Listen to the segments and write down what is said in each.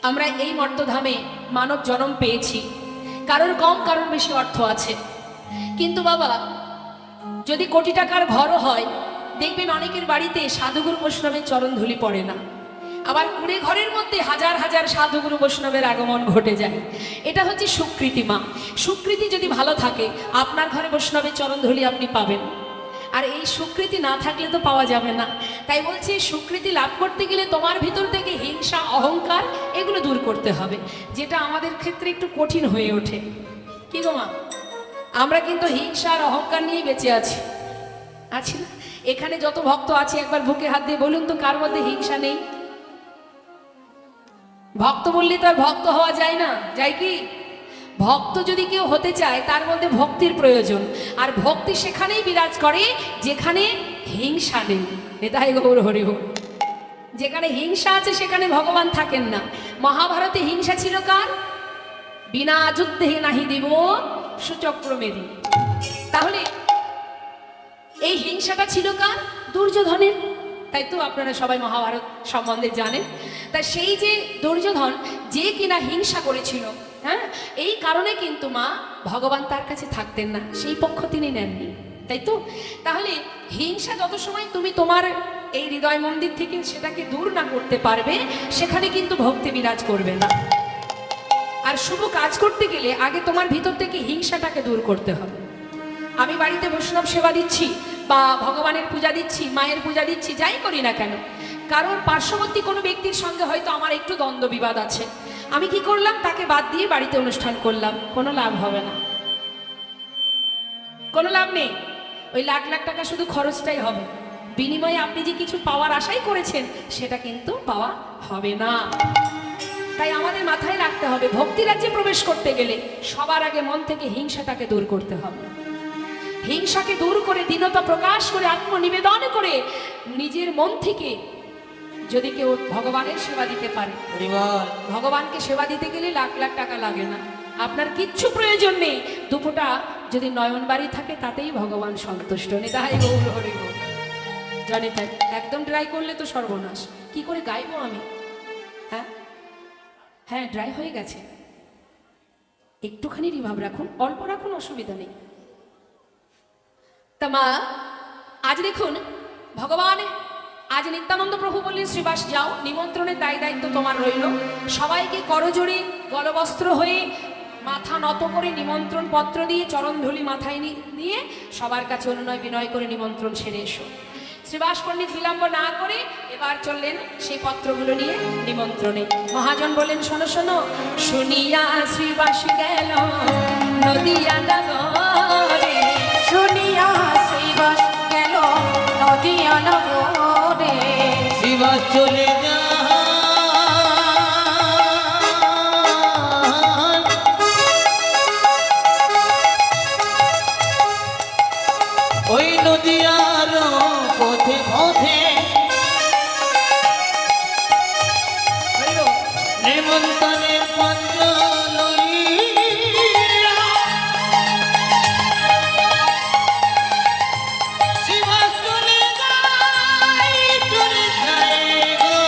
আমরা এই মর্তধামে মানব জন্ম পেয়েছি, কারোর কম কারোর বেশি অর্থ আছে। কিন্তু বাবা, যদি কোটি টাকার ঘরও হয়, দেখবেন অনেকের বাড়িতে সাধুগুরু বৈষ্ণবের চরণ ধুলি পড়ে না। আবার কুড়ে ঘরের মধ্যে হাজার হাজার সাধুগুরু বৈষ্ণবের আগমন ঘটে যায়। এটা হচ্ছে সুকৃতি মা। সুকৃতি যদি ভালো থাকে, আপনার ঘরে বৈষ্ণবের চরণ ধুলি আপনি পাবেন। আর এই সুকৃতি না থাকলে তো পাওয়া যাবে না। তাই বলছি, সুকৃতি লাভ করতে গেলে তোমার ভিতর থেকে হিংসা, অহংকার এগুলো দূর করতে হবে, যেটা আমাদের ক্ষেত্রে একটু কঠিন হয়ে ওঠে। কি গো মা, আমরা কিন্তু হিংসা আর অহংকার নিয়েই বেঁচে আছি, আছি না? এখানে যত ভক্ত আছে একবার বুকে হাত দিয়ে বলুন তো, কার মধ্যে হিংসা নেই? ভক্ত বললে তো আর ভক্ত হওয়া যায় না, যায় কি? ভক্ত যদি কেউ হতে চায়, তার মধ্যে ভক্তির প্রয়োজন। আর ভক্তি সেখানেই বিরাজ করে যেখানে হিংসা নেই। এটাই গৌর হরি বল। যেখানে হিংসা আছে সেখানে ভগবান থাকেন না। মহাভারতে হিংসা ছিল কার? বিনা যুদ্ধে নাহি দিব সুচক্রমেরী। তাহলে এই হিংসাটা ছিল কার? দুর্যোধনের। তাই তো আপনারা সবাই মহাভারত সম্বন্ধে জানেন। তা সেই যে দুর্যোধন, যে কিনা হিংসা করেছিল, হ্যাঁ, এই কারণে কিন্তু মা ভগবান তার কাছে থাকতেন না, সেই পক্ষ তিনি নেননি। তাই তো? তাহলে হিংসা যত সময় তুমি তোমার এই হৃদয় মন্দির থেকে সেটাকে দূর না করতে পারবে, সেখানে কিন্তু ভক্তি বিরাজ করবে না। আর শুভ কাজ করতে গেলে আগে তোমার ভিতর থেকে হিংসাটাকে দূর করতে হবে। আমি বাড়িতে বৈষ্ণব সেবা দিচ্ছি বা ভগবানের পূজা দিচ্ছি, মায়ের পূজা দিচ্ছি, যাই করি না কেন, কারণ পার্শ্ববর্তী কোনো ব্যক্তির সঙ্গে হয়তো আমার একটু দ্বন্দ্ব বিবাদ আছে, আমি কি করলাম, তাকে বাদ দিয়ে বাড়িতে অনুষ্ঠান করলাম, কোনো লাভ হবে না, কোনো লাভ নেই। ওই লাখ লাখ টাকা শুধু খরচটাই হবে, বিনিময়ে আপনি যে কিছু পাওয়ার আশাই করেছেন সেটা কিন্তু পাওয়া হবে না। তাই আমাদের মাথায় রাখতে হবে, ভক্তি রাজ্যে প্রবেশ করতে গেলে সবার আগে মন থেকে হিংসাটাকে দূর করতে হবে। হিংসাকে দূর করে, দীনতা প্রকাশ করে, আত্মনিবেদন করে নিজের মন থেকে যদি কেউ ভগবানের সেবা দিতে পারে, ভগবানকে সেবা দিতে গেলে লাখ লাখ টাকা লাগে না, আপনার কিচ্ছু প্রয়োজন নেই। দুপুটা যদি নয়ন বাড়ি থাকে তাতেই ভগবান সন্তুষ্ট। নিতাই গৌর হরি বল। জানি তাই একদম ড্রাই করলে তো সর্বনাশ। কি করে গাইবো আমি? হ্যাঁ হ্যাঁ, ড্রাই হয়ে গেছে, একটুখানি রিভাব রাখুন, অল্প রাখুন, অসুবিধা নেই। তা মা, আজ দেখুন ভগবান, আজ নিত্যানন্দ প্রভু বললেন, শ্রীবাস যাও, নিমন্ত্রণের দায় দায়িত্ব তোমার রইল। সবাইকে করজোড়ে গলবস্ত্র হয়ে মাথা নত করে নিমন্ত্রণ পত্র দিয়ে চরণধুলি মাথায় নিয়ে সবার কাছে অনুনয় বিনয় করে নিমন্ত্রণ সেরে এসো। শ্রীবাস পণ্ডিত বিলম্ব না করে এবার চললেন সেই পত্রগুলো নিয়ে নিমন্ত্রণে। মহাজন বললেন, শোনো শোনো, শুনিয়া শ্রীবাস গেল নদিয়া নগরে, শুনিয়া শ্রীবাস গেল নদিয়া নগরে, শ্রীবাস চলে যা ওই নদিয়ার পথে পথে, নেমন্তনের পত্র লইয়া শ্রীবাস চলে যায়, চলে যায় গো।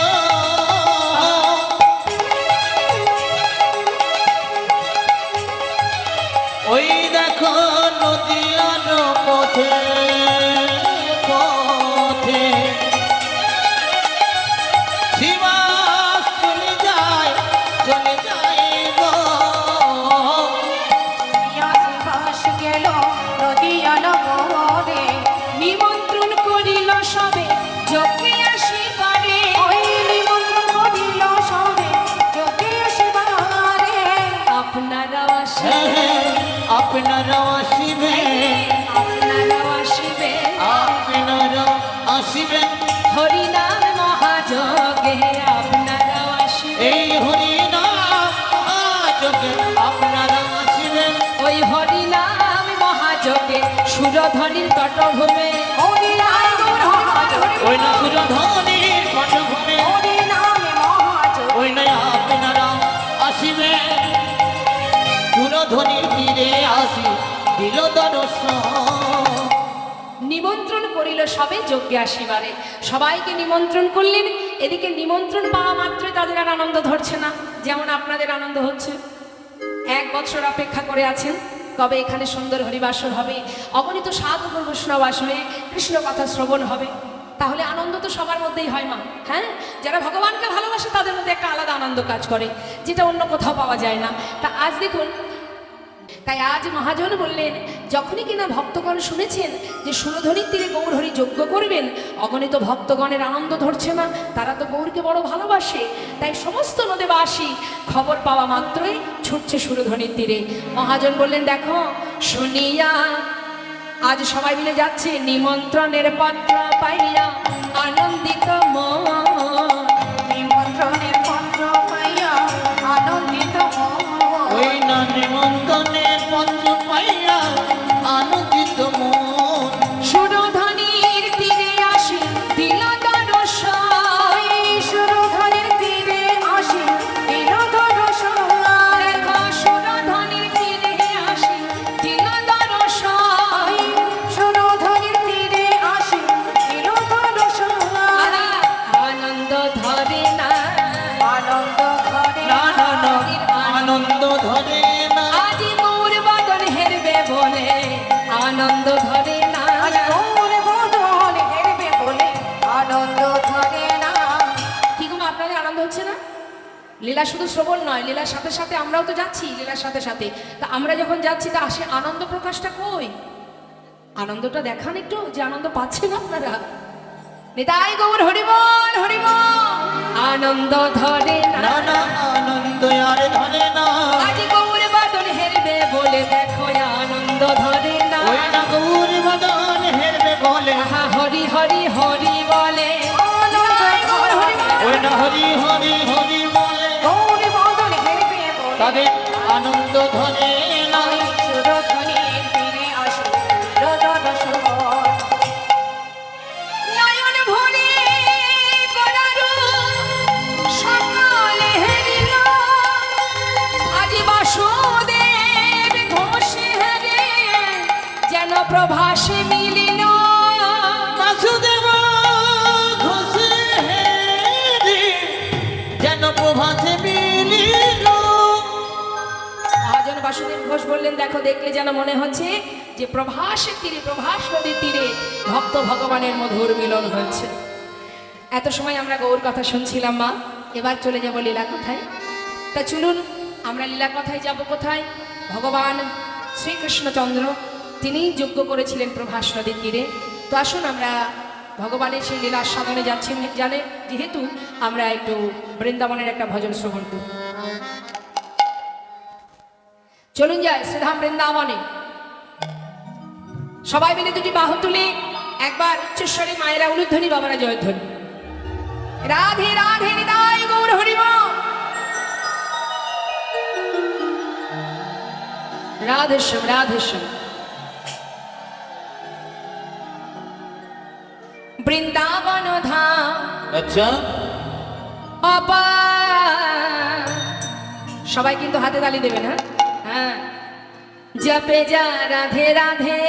ওই দেখো নদিয়ার পথে পথে শ্রীবাস চলে যায়, চলে যায় গো। শ্রীবাস গেল নদিয়া নগরে, নিমন্ত্রণ করিল সবে যোগে আসিবারে, ওই নিমন্ত্রণ করিল সবে যোগে আসিবারে, আপনারাও আসিবে, আপনারাও আসিবে, আপনারাও আসিবে, আপনারাও আসিবে, হরিনাম মহাযোগে আপনারাও আসিবে, এই হরিনাম মহাযোগে আপনারা আসিবেন, ওই হরিনাম মহাযোগে সুরধ্বনির তটভূমে, হরিনামে মহাযোগে, ওই না সুরধ্বনির পটভূমে, হরিনামে মহাযোগে, ওই না আপনারা আসিবে, সুরধ্বনির তীরে আসি দিল দর্শন। নিমন্ত্রণ করিল সবে যজ্ঞে আসিবারে। সবাইকে নিমন্ত্রণ করলেন। এদিকে নিমন্ত্রণ পাওয়া মাত্রই তাদের আর আনন্দ ধরছে না, যেমন আপনাদের আনন্দ হচ্ছে। 1 বছর অপেক্ষা করে আছেন কবে এখানে সুন্দর হরিবাসর হবে, অগণিত সাধু বৈষ্ণব আসবে, কৃষ্ণ কথা শ্রবণ হবে। তাহলে আনন্দ তো সবার মধ্যেই হয় মা। হ্যাঁ, যারা ভগবানকে ভালোবাসে তাদের মধ্যে একটা আলাদা আনন্দ কাজ করে, যেটা অন্য কোথাও পাওয়া যায় না। তা আজ দেখুন, তাই আজ মহাজন বললেন, যখনই কিনা ভক্তগণ শুনেছেন যে সুরধনির তীরে গৌরহরি যজ্ঞ করবেন, অগণিত ভক্তগণের আনন্দ ধরছে না, তারা তো গৌরকে বড় ভালোবাসে। তাই সমস্ত নদেবাসী খবর পাওয়া মাত্রই ছুটছে সুরধনির তীরে। মহাজন বললেন, দেখো শুনিয়া আজ সবাই মিলে যাচ্ছে, নিমন্ত্রণের পত্র পাইয়া আনন্দিত মন। নিমন্ত্রণের পত্র পাইয়া আনন্দিত মন। ওই না নিমন্ত্রণের পত্র পাইয়া আনন্দিত মন। সুরধনির তীরে আসি দিল দর্শন। সুরধনির তীরে আসি দিল দর্শন। দেখো সুরধনির তীরে আসি দিল দর্শন। সুরধনির তীরে আসি দিল দর্শন। আনন্দ ধরে না, আনন্দ ঘরে না না না আনন্দ ধরে না। আজ গৌর বদন হেরবে বলে আনন্দ ধরে না। আজ গৌর বদন হেরবে বলে আনন্দ ধরে না। কি গো মা, আপনাদের আনন্দ হচ্ছে না? লীলা শুধু শ্রবণ নয়, লীলার সাথে সাথে আমরাও তো যাচ্ছি, লীলার সাথে সাথে। তা আমরা যখন যাচ্ছি তা আসে আনন্দ প্রকাশটা কই? আনন্দটা দেখান একটু, যে আনন্দ পাচ্ছেন আপনারা। নিতাই গৌর হরিবল হরিবল। আনন্দ ধরে না, না না আনন্দ আর ধরে না। আজ গৌর বদন হেরবে বলে দেখো আনন্দ ধরে না। ওই না গৌর বদন হেরবে বলে। আহা হরি হরি হরি বলে। নিতাই গৌর হরিবল। ওই না হরি হরি হরি বলে। গৌর বদন হেরবে বলে তাদের আনন্দ ধরে না। সুরধনির তীরে আসি দিল দর্শন। নয়ন ভরে গড়ারু সকালে হেরিল, আজ বাসুদেব ঘোষে হেরে যেন প্রভাসে মিলিল। বাসুদেব ঘোষে হেরি যেন প্রভাতে মিলিল। মহাজন বাসুদেব ঘোষ বললেন, দেখো দেখলে যেন মনে হচ্ছে যে প্রভাসের তীরে, প্রভাস নদীর তীরে ভক্ত ভগবানের মধুর মিলন হয়েছে। এত সময় আমরা গৌর কথা শুনছিলাম মা, এবার চলে যাব লীলা কথায়। তা চলুন আমরা লীলা কথায় যাব কোথায়? ভগবান শ্রীকৃষ্ণচন্দ্র তিনি যজ্ঞ করেছিলেন প্রভাস নদীর তীরে। তো আসুন আমরা ভগবানের সেই লীলা সাধনে যাচ্ছি, জানে যেহেতু আমরা একটু বৃন্দাবনের একটা ভজন শ্রবণ করি। চলুন যাই শ্রীধাম বৃন্দাবনে। সবাই মিলে দুটি বাহু তুলে একবার উচ্চস্বরে মায়েরা উলুধ্বনি, বাবারা জয়ধ্বনি। রাধে রাধে নিতাই গৌর হরিবল। রাধেশ্যাম রাধেশ্যাম। বৃন্দাবন ধাম আচ্ছা অপার। সবাই কিন্তু হাতে তালি দেবেন। হ্যাঁ হ্যাঁ। জপে যা রাধে রাধে